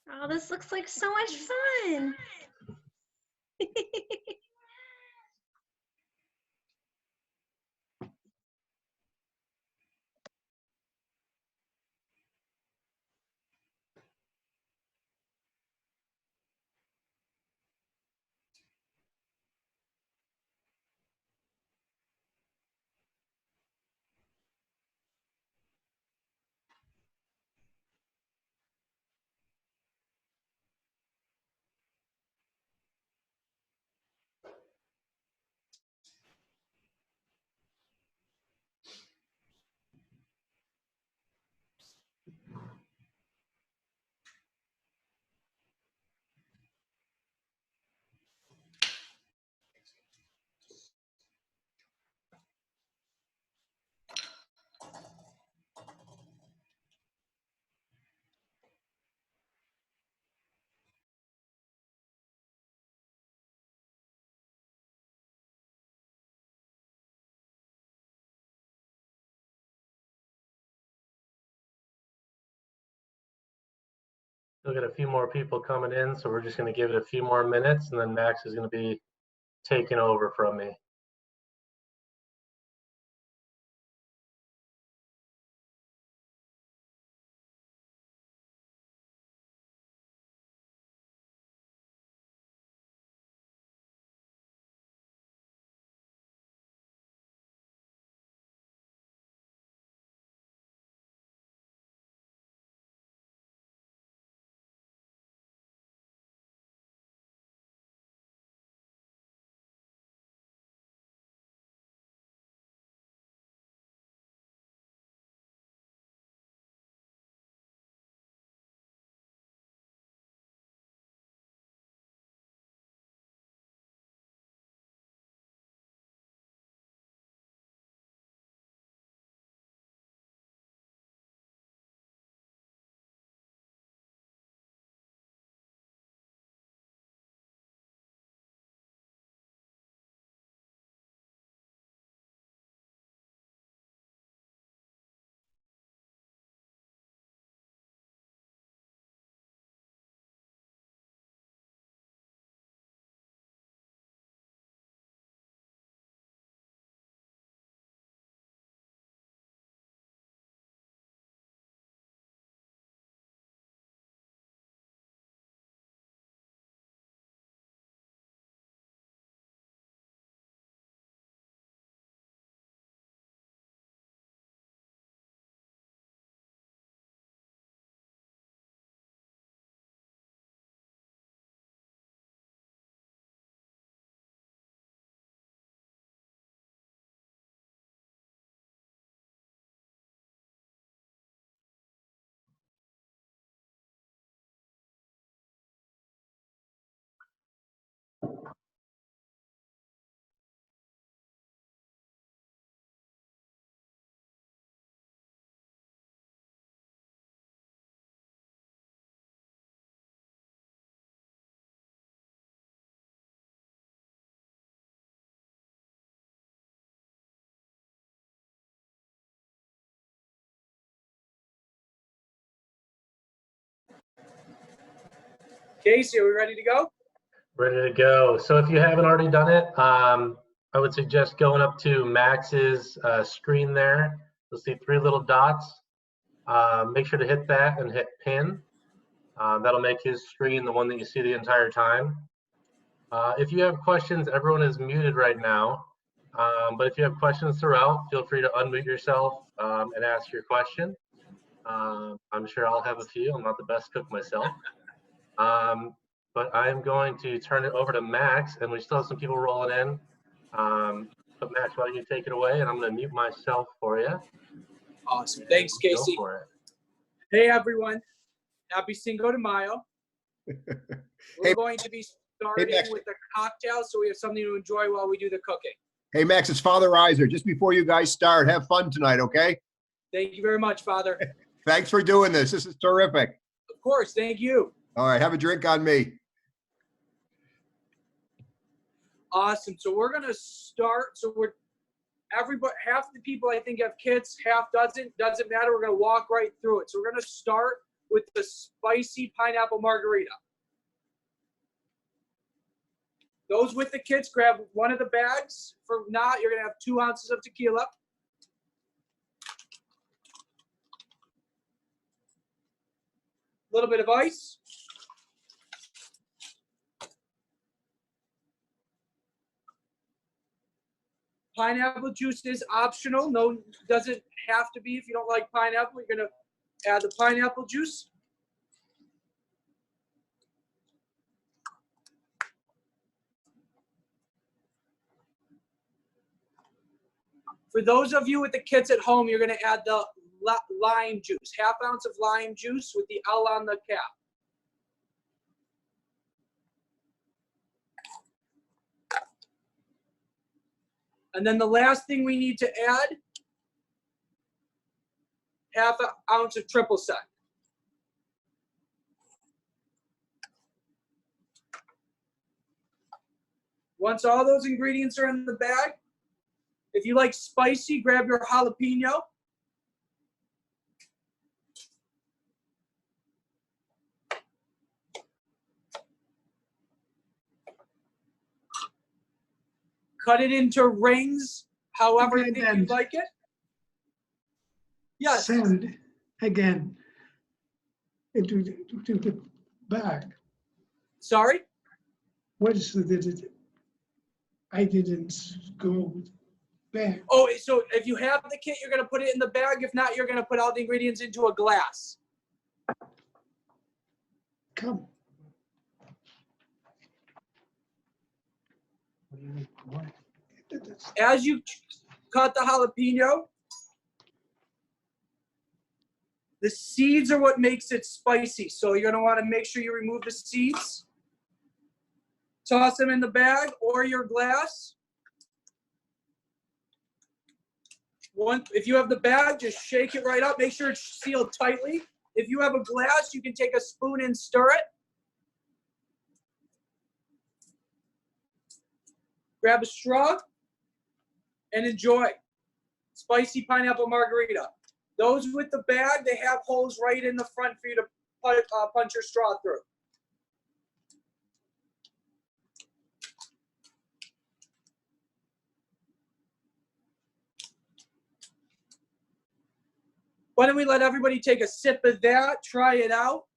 Oh, this looks like so much fun. We'll get a few more people coming in, so we're just going to give it a few more minutes, and then Max is going to be taking over from me. Casey, are we ready to go? Ready to go. So if you haven't already done it, I would suggest going up to Max's screen there. You'll see 3 little dots. Make sure to hit that and hit pin. That'll make his screen the one that you see the entire time. If you have questions, everyone is muted right now. But if you have questions throughout, feel free to unmute yourself and ask your question. I'm sure I'll have a few. I'm not the best cook myself. But I'm going to turn it over to Max, and we still have some people rolling in. But Max, why don't you take it away, and I'm going to mute myself for you. Awesome. Thanks, Casey. Go for it. Hey, everyone. Happy Cinco de Mayo. We're going to be starting with the cocktail, so we have something to enjoy while we do the cooking. Hey, Max, it's Father Reiser. Just before you guys start, have fun tonight, okay? Thank you very much, Father. Thanks for doing this. This is terrific. Of course. Thank you. All right. Have a drink on me. Awesome. So we're going to start. So everybody, half the people I think have kids, half doesn't matter. We're going to walk right through it. So we're going to start with the spicy pineapple margarita. Those with the kits, grab one of the bags. For not, you're gonna have 2 ounces of tequila. A little bit of ice. Pineapple juice is optional. No, doesn't have to be. If you don't like pineapple, you're gonna add the pineapple juice. For those of you with the kits at home, you're gonna add the lime juice, 1/2 ounce of lime juice with the L on the cap. And then the last thing we need to add, 1/2 ounce of triple sec. Once all those ingredients are in the bag, if you like spicy, grab your jalapeno. Cut it into rings, however you think you like it. Yes. Send again into the bag. Sorry? What is the I didn't go back. Oh, so if you have the kit, you're going to put it in the bag. If not, you're going to put all the ingredients into a glass. Come. As you cut the jalapeno, the seeds are what makes it spicy. So you're going to want to make sure you remove the seeds. Toss them in the bag or your glass. If you have the bag, just shake it right up. Make sure it's sealed tightly. If you have a glass, you can take a spoon and stir it. Grab a straw and enjoy. Spicy pineapple margarita. Those with the bag, they have holes right in the front for you to punch your straw through. Why don't we let everybody take a sip of that, try it out.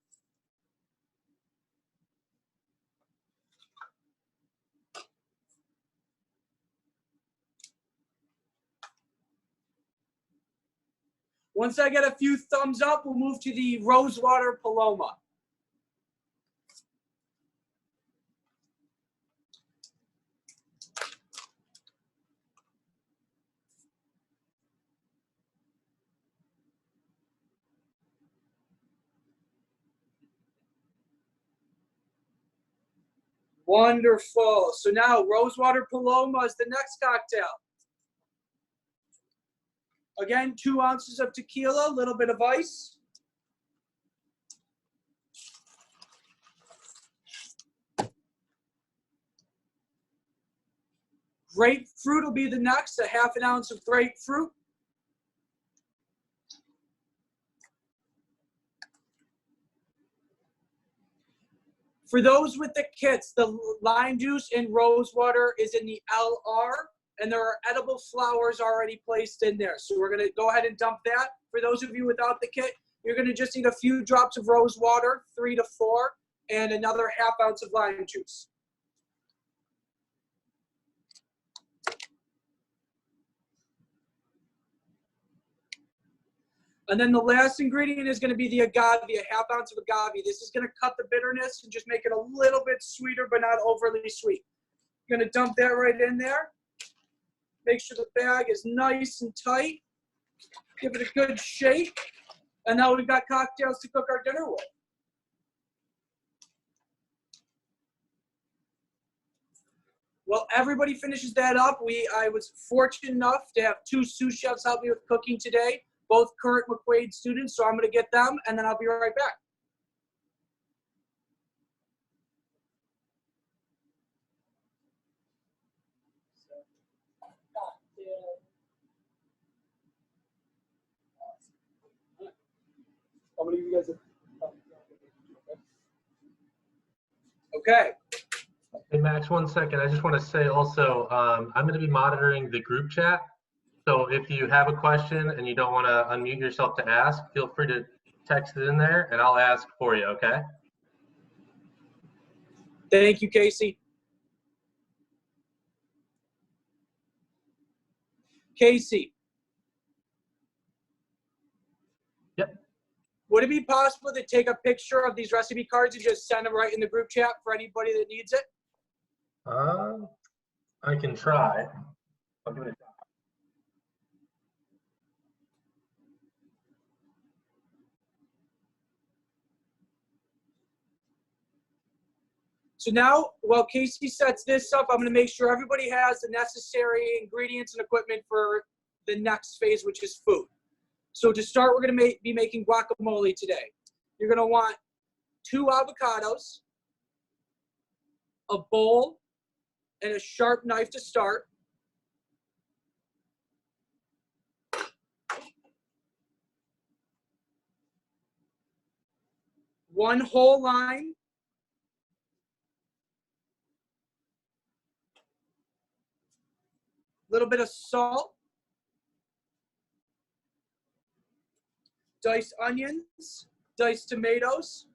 Once I get a few thumbs up, we'll move to the Rosewater Paloma. Wonderful. So now Rosewater Paloma is the next cocktail. Again, 2 ounces of tequila, a little bit of ice. Grapefruit will be the next, a 1/2 ounce of grapefruit. For those with the kits, the lime juice and rosewater is in the LR, and there are edible flowers already placed in there. So we're gonna go ahead and dump that. For those of you without the kit, you're gonna just need a few drops of rosewater, 3 to 4, and another 1/2 ounce of lime juice. And then the last ingredient is going to be the agave, a 1/2 ounce of agave. This is going to cut the bitterness and just make it a little bit sweeter, but not overly sweet. You're going to dump that right in there. Make sure the bag is nice and tight. Give it a good shake. And now we've got cocktails to cook our dinner with. Well, everybody finishes that up. I was fortunate enough to have 2 sous chefs help me with cooking today. Both current McQuaid students, so I'm going to get them, and then I'll be right back. I'm going to give you guys a Okay. Hey, Max, 1 second. I just want to say also, I'm going to be monitoring the group chat. So if you have a question and you don't want to unmute yourself to ask, feel free to text it in there and I'll ask for you, okay? Thank you, Casey. Casey. Yep. Would it be possible to take a picture of these recipe cards and just send them right in the group chat for anybody that needs it? I can try. I'll give it a try. So now, while Casey sets this up, I'm going to make sure everybody has the necessary ingredients and equipment for the next phase, which is food. So to start, we're going to be making guacamole today. You're going to want 2 avocados, a bowl, and a sharp knife to start. One whole lime. A little bit of salt. Diced onions, diced tomatoes,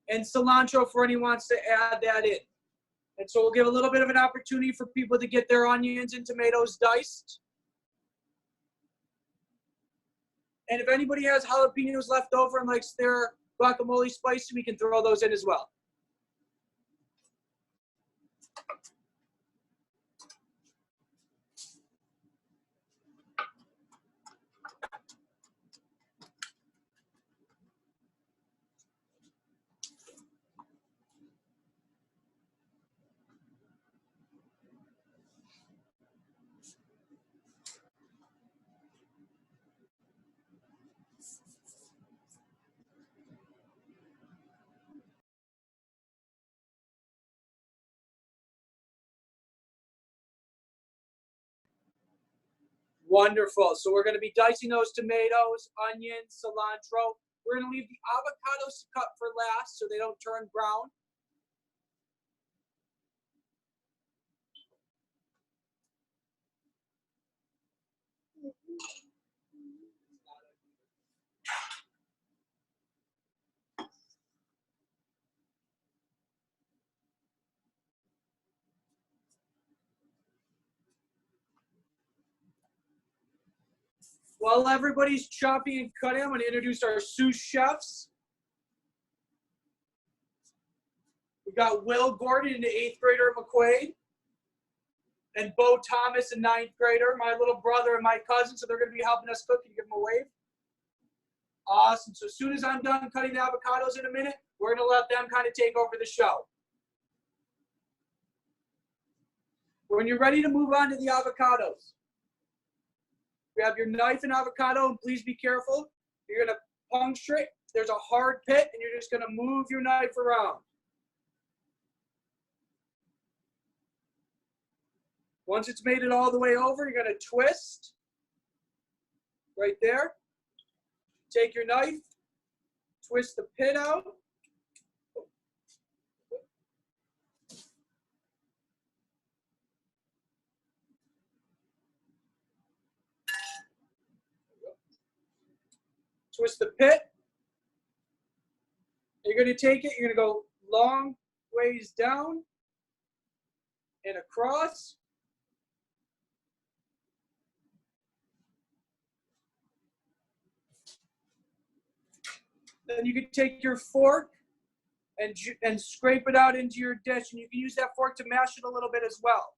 and cilantro for anyone who wants to add that in. And so we'll give a little bit of an opportunity for people to get their onions and tomatoes diced. And if anybody has jalapenos left over and likes their guacamole spicy, we can throw those in as well. Wonderful. So we're going to be dicing those tomatoes, onions, cilantro. We're going to leave the avocados to cut for last so they don't turn brown. While everybody's chopping and cutting, I'm going to introduce our sous chefs. We got Will Gordon, an 8th grader at McQuaid, and Bo Thomas, a 9th grader, my little brother and my cousin, so they're going to be helping us cook. Can you give them a wave? Awesome. So as soon as I'm done cutting the avocados in a minute, we're going to let them kind of take over the show. When you're ready to move on to the avocados, grab your knife and avocado, and please be careful. You're going to puncture it. There's a hard pit, and you're just going to move your knife around. Once it's made it all the way over, you're going to twist right there. Take your knife, twist the pit out. Twist the pit. You're going to take it, you're going to go long ways down and across. Then you can take your fork and scrape it out into your dish, and you can use that fork to mash it a little bit as well.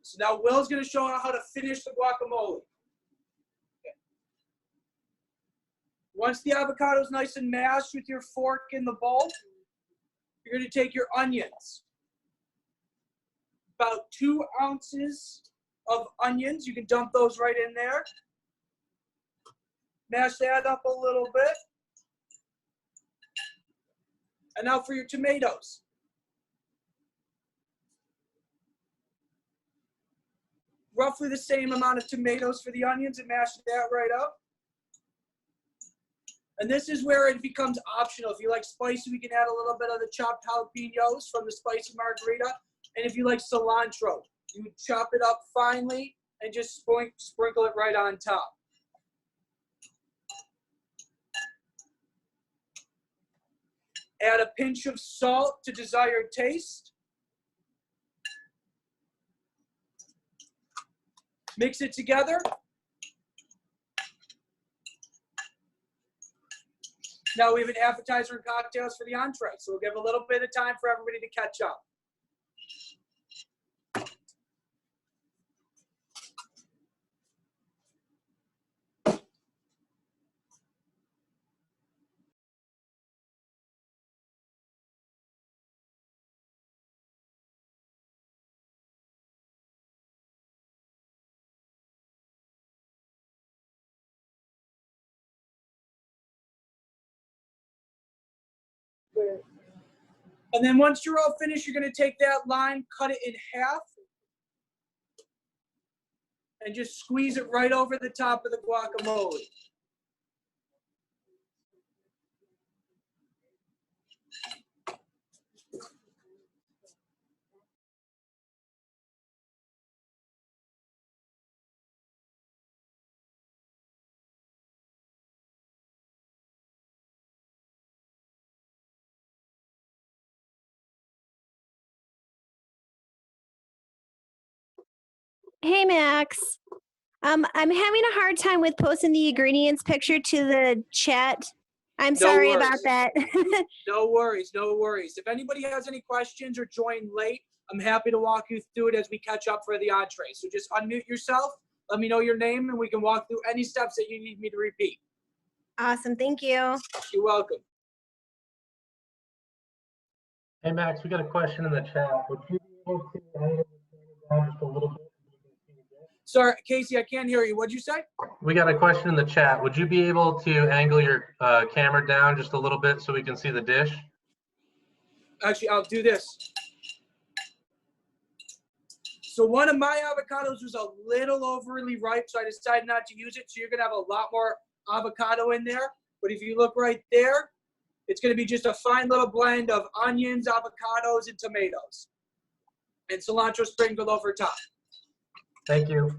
So now Will's going to show how to finish the guacamole. Okay. Once the avocado is nice and mashed with your fork in the bowl, you're going to take your onions. About 2 ounces of onions. You can dump those right in there. Mash that up a little bit. And now for your tomatoes. Roughly the same amount of tomatoes for the onions and mash that right up. And this is where it becomes optional. If you like spicy, we can add a little bit of the chopped jalapenos from the spicy margarita. And if you like cilantro, you would chop it up finely and just sprinkle it right on top. Add a pinch of salt to desired taste. Mix it together. Now we have an appetizer and cocktails for the entree. So we'll give a little bit of time for everybody to catch up. And then once you're all finished, you're going to take that line, cut it in half, and just squeeze it right over the top of the guacamole. Hey, Max. I'm having a hard time with posting the ingredients picture to the chat. I'm sorry about worries. that. No worries, no worries. If anybody has any questions or joined late, I'm happy to walk you through it as we catch up for the entree. So just unmute yourself, let me know your name, and we can walk through any steps that you need me to repeat. Awesome. Thank you. You're welcome. Hey, Max, we got a question in the chat. Would you be able to angle the camera down just a little bit so we can see the dish? Sorry, Casey, I can't hear you. What'd you say? We got a question in the chat. Would you be able to angle your camera down just a little bit so we can see the dish? Actually, I'll do this. So one of my avocados was a little overly ripe, so I decided not to use it. So you're going to have a lot more avocado in there. But if you look right there, it's going to be just a fine little blend of onions, avocados, and tomatoes. And cilantro sprinkled over top. Thank you.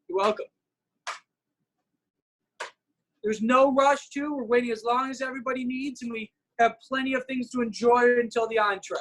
You're welcome. There's no rush too. We're waiting as long as everybody needs, and we have plenty of things to enjoy until the entree.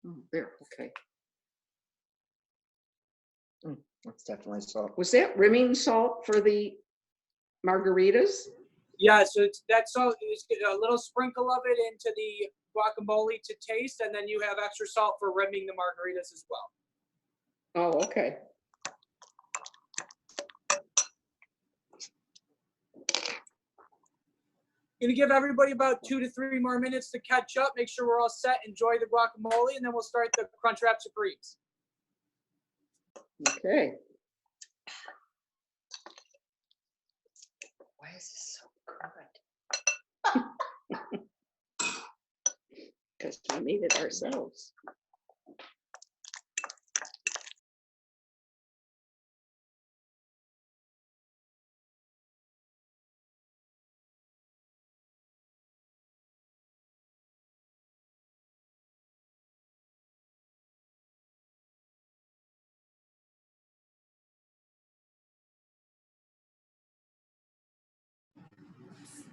Oh, there, okay. That's definitely salt. Was that rimming salt for the margaritas? Yeah, so that's all. It's a little sprinkle of it into the guacamole to taste, and then you have extra salt for rimming the margaritas as well. Oh, okay. Gonna give everybody about 2 to 3 more minutes to catch up. Make sure we're all set. Enjoy the guacamole, and then we'll start the Crunchwrap Supremes. Okay. Why is this so good? Because we made it ourselves.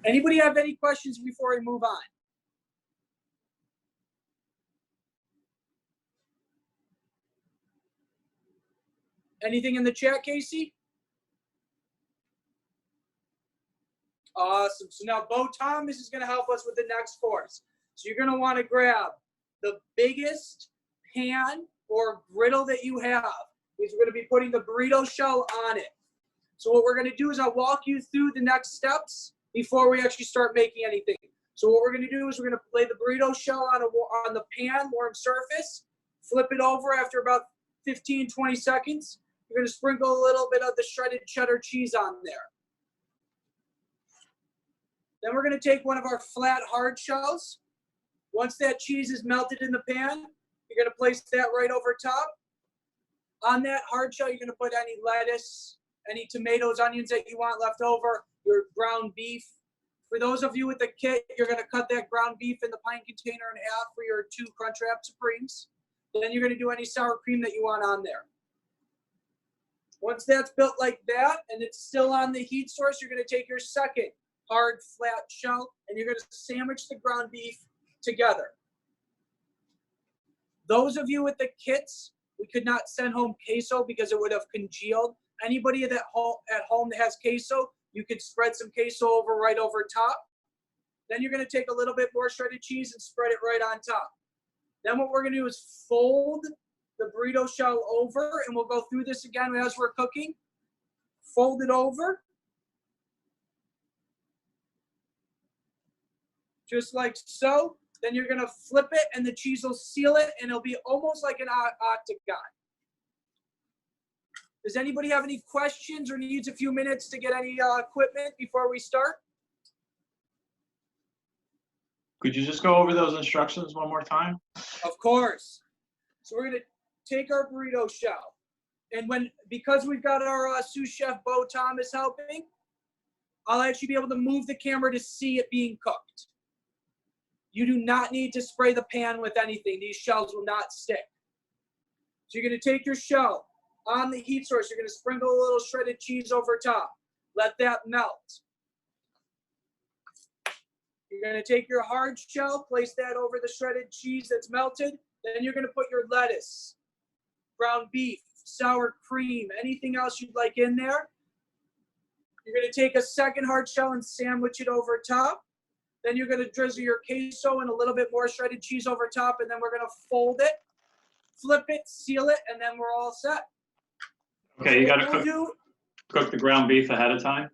Anybody have any questions before we move on? Anything in the chat, Casey? Awesome. So now Bo Thomas is going to help us with the next course. So you're going to want to grab the biggest pan or griddle that you have, because we're going to be putting the burrito shell on it. So what we're going to do is I'll walk you through the next steps before we actually start making anything. So what we're going to do is we're going to lay the burrito shell on the pan, warm surface, flip it over after about 15, 20 seconds. You're going to sprinkle a little bit of the shredded cheddar cheese on there. Then we're going to take one of our flat hard shells. Once that cheese is melted in the pan, you're going to place that right over top. On that hard shell, you're going to put any lettuce, any tomatoes, onions that you want left over, your ground beef. For those of you with the kit, you're going to cut that ground beef in the pint container in half for your 2 Crunchwrap Supremes. Then you're going to do any sour cream that you want on there. Once that's built like that and it's still on the heat source, you're going to take your second hard flat shell and you're going to sandwich the ground beef together. Those of you with the kits, we could not send home queso because it would have congealed. Anybody at home that has queso, you could spread some queso right over top. Then you're going to take a little bit more shredded cheese and spread it right on top. Then what we're going to do is fold the burrito shell over, and we'll go through this again as we're cooking. Fold it over. Just like so. Then you're going to flip it, and the cheese will seal it, and it'll be almost like an octagon. Does anybody have any questions or needs a few minutes to get any equipment before we start? Could you just go over those instructions one more time? Of course. So we're going to take our burrito shell. And because we've got our sous chef Bo Thomas helping, I'll actually be able to move the camera to see it being cooked. You do not need to spray the pan with anything. These shells will not stick. So you're going to take your shell on the heat source. You're going to sprinkle a little shredded cheese over top. Let that melt. You're going to take your hard shell, place that over the shredded cheese that's melted. Then you're going to put your lettuce, ground beef, sour cream, anything else you'd like in there. You're going to take a second hard shell and sandwich it over top. Then you're going to drizzle your queso and a little bit more shredded cheese over top, and then we're going to fold it, flip it, seal it, and then we're all set. Okay, you got to cook the ground beef ahead of time?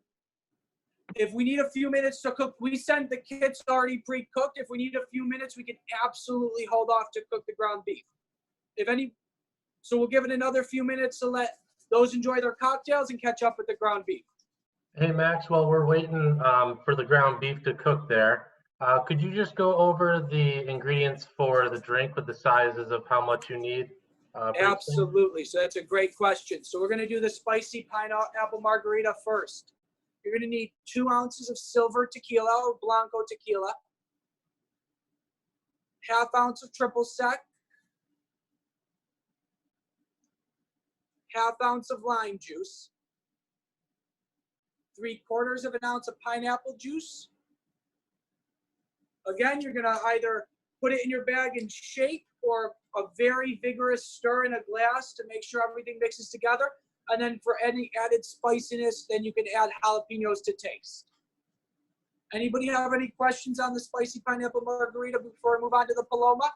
If we need a few minutes to cook, we send the kits already pre-cooked. If we need a few minutes, we can absolutely hold off to cook the ground beef. So we'll give it another few minutes to let those enjoy their cocktails and catch up with the ground beef. Hey, Max, while we're waiting for the ground beef to cook there, could you just go over the ingredients for the drink with the sizes of how much you need? Absolutely. So that's a great question. So we're going to do the spicy pineapple margarita first. You're going to need 2 ounces of silver tequila or Blanco tequila, ½ ounce of triple sec, ½ ounce of lime juice, 3/4 of an ounce of pineapple juice. Again, you're going to either put it in your bag and shake, or a very vigorous stir in a glass to make sure everything mixes together. And then for any added spiciness, then you can add jalapenos to taste. Anybody have any questions on the spicy pineapple margarita before I move on to the Paloma?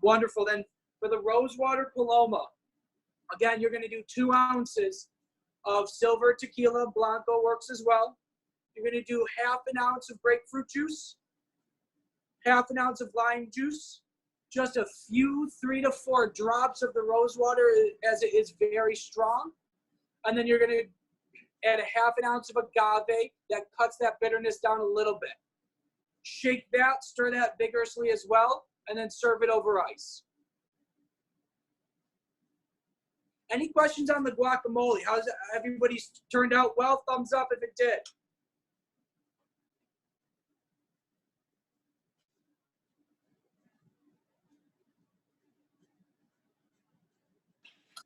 Wonderful. Then for the Rosewater Paloma, again, you're going to do 2 ounces of silver tequila. Blanco works as well. You're going to do 1/2 ounce of grapefruit juice, 1/2 ounce of lime juice, just a few 3 to 4 drops of the rosewater as it is very strong. And then you're going to add 1/2 ounce of agave that cuts that bitterness down a little bit. Shake that, stir that vigorously as well, and then serve it over ice. Any questions on the guacamole? How's it, everybody's turned out well? Thumbs up if it did.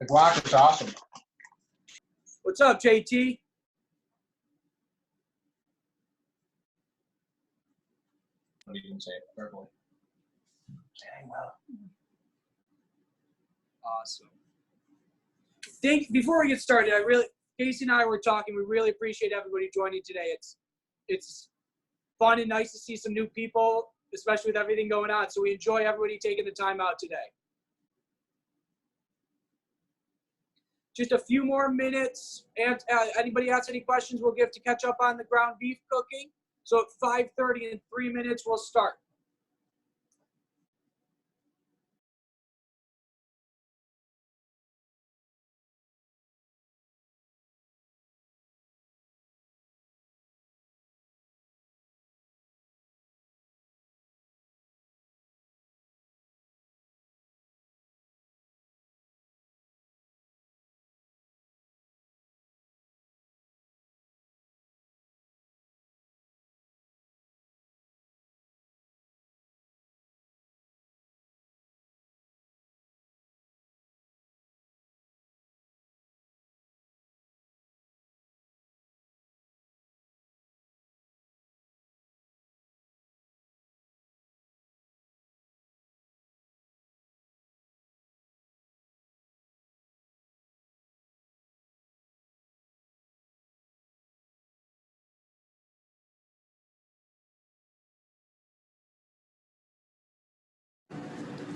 The guac is awesome. What's up, JT? What do you can say it verbally? Dang well. Awesome. Before we get started, Casey and I were talking. We really appreciate everybody joining today. It's fun and nice to see some new people, especially with everything going on. So we enjoy everybody taking the time out today. Just a few more minutes, and anybody has any questions, we'll give to catch up on the ground beef cooking. So at 5:30, in 3 minutes, we'll start.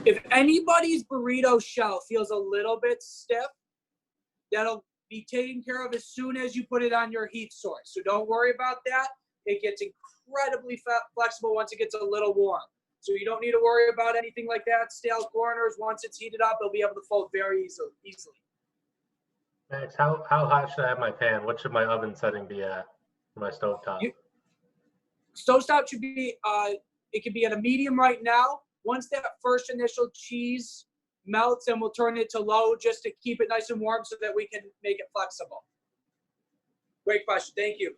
If anybody's burrito shell feels a little bit stiff, that'll be taken care of as soon as you put it on your heat source. So don't worry about that. It gets incredibly flexible once it gets a little warm. So you don't need to worry about anything like that. Stale corners, once it's heated up, it'll be able to fold very easily. Max, how hot should I have my pan? What should my oven setting be at for my stovetop? Stovetop should be, it could be at a medium right now. Once that first initial cheese melts, and we'll turn it to low just to keep it nice and warm so that we can make it flexible. Great question. Thank you.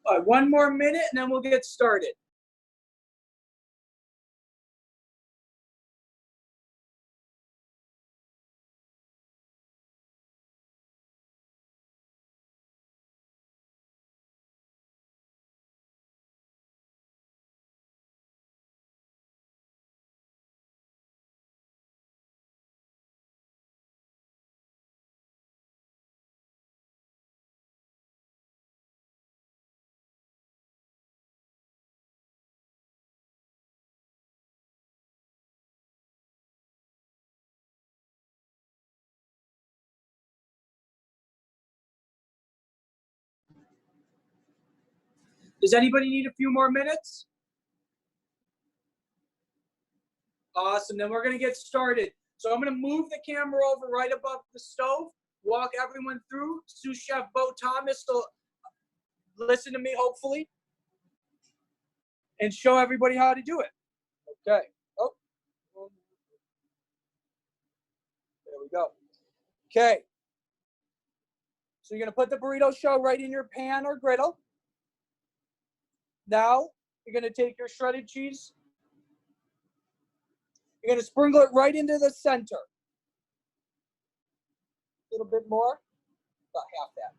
All right, 1 more minute and then we'll get started. Does anybody need a few more minutes? Awesome, then we're gonna get started. So I'm gonna move the camera over right above the stove, walk everyone through. Sous Chef Bo Thomas will listen to me, hopefully, and show everybody how to do it. Okay, oh, there we go. Okay, so you're gonna put the burrito shell right in your pan or griddle. Now, you're going to take your shredded cheese. You're going to sprinkle it right into the center. A little bit more, about half that.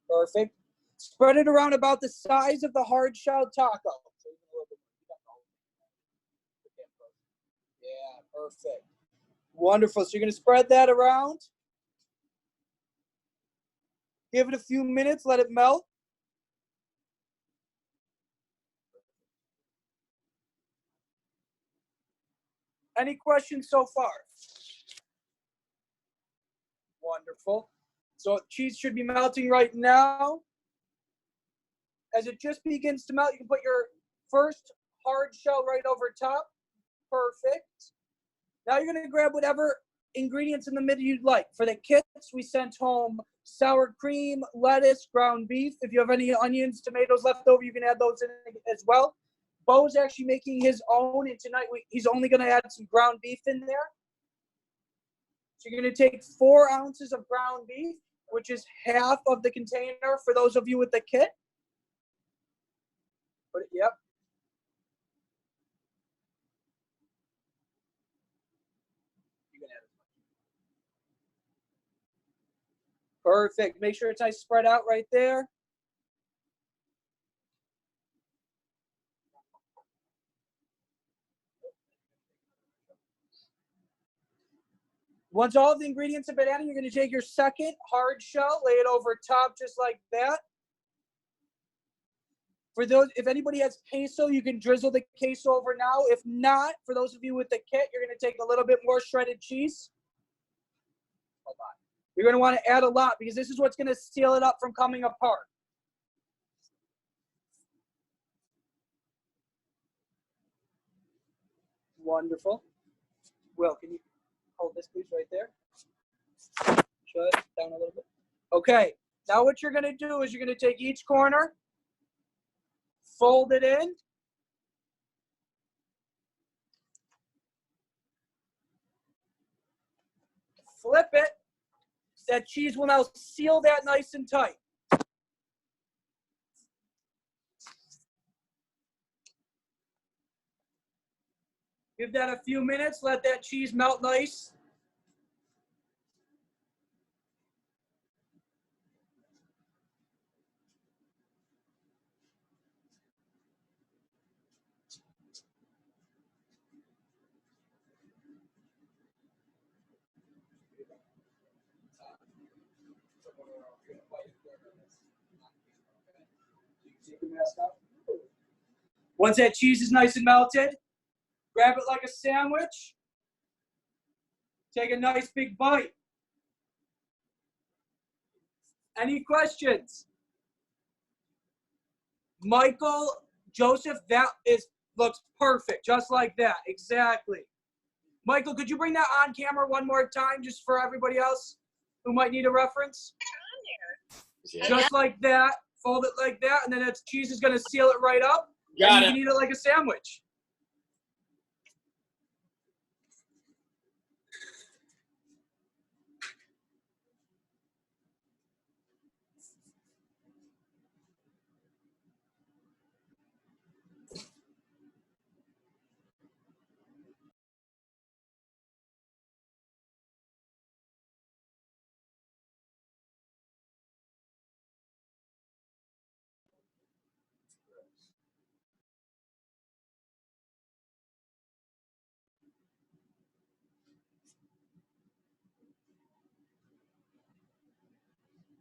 Perfect. Spread it around about the size of the hard shell taco. Yeah, perfect. Wonderful. So you're going to spread that around. Give it a few minutes, let it melt. Any questions so far? Wonderful. So cheese should be melting right now. As it just begins to melt, you can put your first hard shell right over top. Perfect. Now you're going to grab whatever ingredients in the middle you'd like. For the kits, we sent home sour cream, lettuce, ground beef. If you have any onions, tomatoes left over, you can add those in as well. Bo's actually making his own, and tonight he's only going to add some ground beef in there. So you're going to take 4 ounces of ground beef, which is half of the container for those of you with the kit. Yep. Perfect. Make sure it's nice spread out right there. Once all of the ingredients have been added, you're going to take your second hard shell, lay it over top just like that. For those, if anybody has queso, you can drizzle the queso over now. If not, for those of you with the kit, you're going to take a little bit more shredded cheese. Hold on. You're going to want to add a lot because this is what's going to seal it up from coming apart. Wonderful. Will, can you hold this please right there? Shut it down a little bit. Okay. Now what you're going to do is you're going to take each corner, fold it in. Flip it. That cheese will now seal that nice and tight. Give that a few minutes. Let that cheese melt nice. Once that cheese is nice and melted, grab it like a sandwich. Take a nice big bite. Any questions? Michael, Joseph, that looks perfect, just like that, exactly. Michael, could you bring that on camera one more time just for everybody else who might need a reference? Just like that, fold it like that, and then that cheese is gonna seal it right up. Got and it. You can eat it like a sandwich.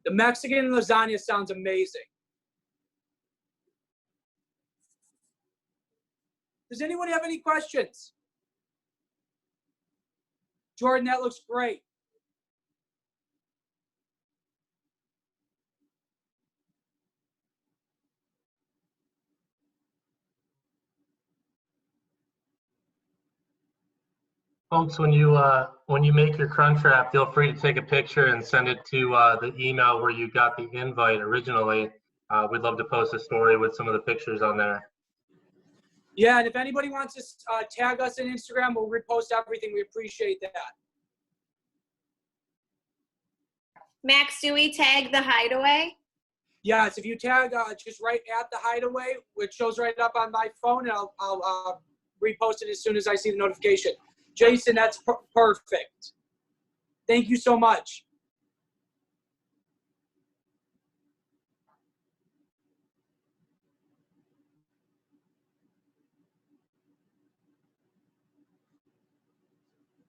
The Mexican lasagna sounds amazing. Does anyone have any questions? Jordan, that looks great. Folks, when you make your crunch wrap, feel free to take a picture and send it to the email where you got the invite originally. We'd love to post a story with some of the pictures on there. Yeah, and if anybody wants to tag us on Instagram, we'll repost everything. We appreciate that. Max, do we tag the hideaway? Yes, if you tag just right at the hideaway, which shows right up on my phone, and I'll repost it as soon as I see the notification. Jason, that's perfect. Thank you so much.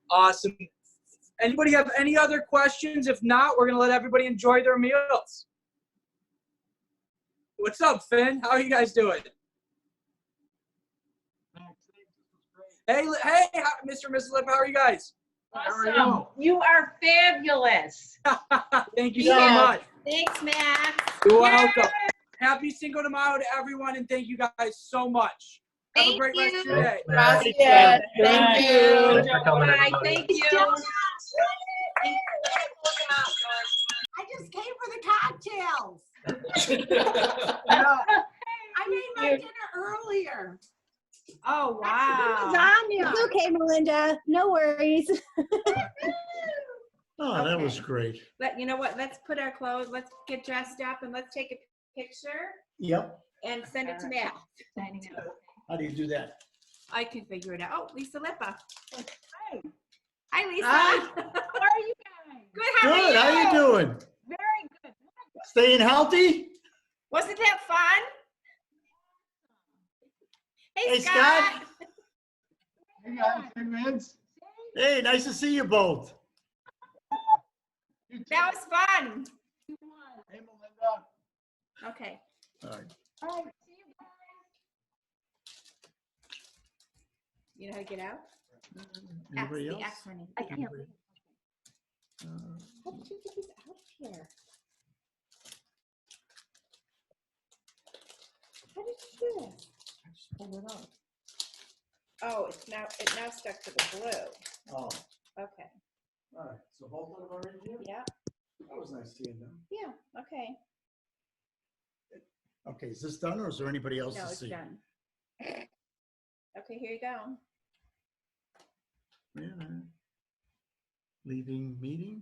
Awesome. Anybody have any other questions? If not, we're going to let everybody enjoy their meals. What's up, Finn? How are you guys doing? Hey, Mr. and Mrs. Lip, how are you guys? Awesome. You are fabulous. Thank you so Yeah. much. Thanks, Max. You're welcome. Happy Cinco de Mayo to everyone, and thank you guys so much. Have a great rest of your day. Thanks, Gracias. Max. Thank you. Thanks for coming, Bye. everybody. Thank you. I just came for the cocktails. I made my dinner earlier. Oh, wow. Lasagna. It's okay, Melinda. No worries. Oh, that was great. But you know what? Let's put our clothes, let's get dressed up and let's take a picture Yep. and send it to Matt. How do you do that? I can figure it out. Oh, Lisa Lippa. Hi. Hi, Lisa. How are you guys? Good. How are Good. you? How you doing? Very good. Staying healthy? Wasn't that fun? Hey, Hey, Scott. Hey, guys. Hey, Vince. Hey, nice to see you both. That was fun. Hey, Melinda. Okay. All right. All right. See you guys. You know how to get out? Anybody The else? X, honey. I can't leave. How did you get these out of here? How did you do this? I just pulled it out. Oh, it now stuck to the glue. Oh, Okay. all right. So both of them are in here? Yeah. That was nice seeing them. Yeah. Okay. Okay, is this done or is there anybody else No, to it's see? done. Okay, here you go. Yeah. Leaving meeting?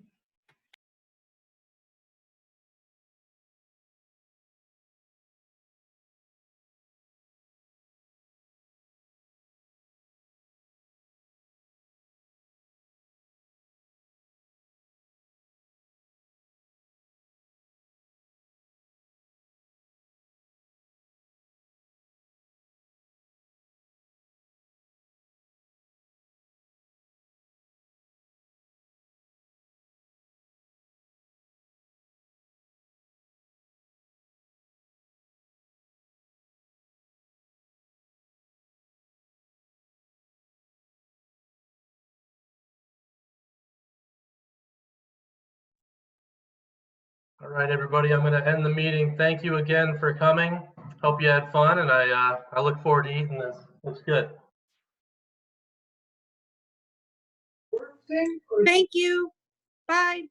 All right, everybody, I'm going to end the meeting. Thank you again for coming. Hope you had fun, and I look forward to eating this. Looks good. Thank you. Bye.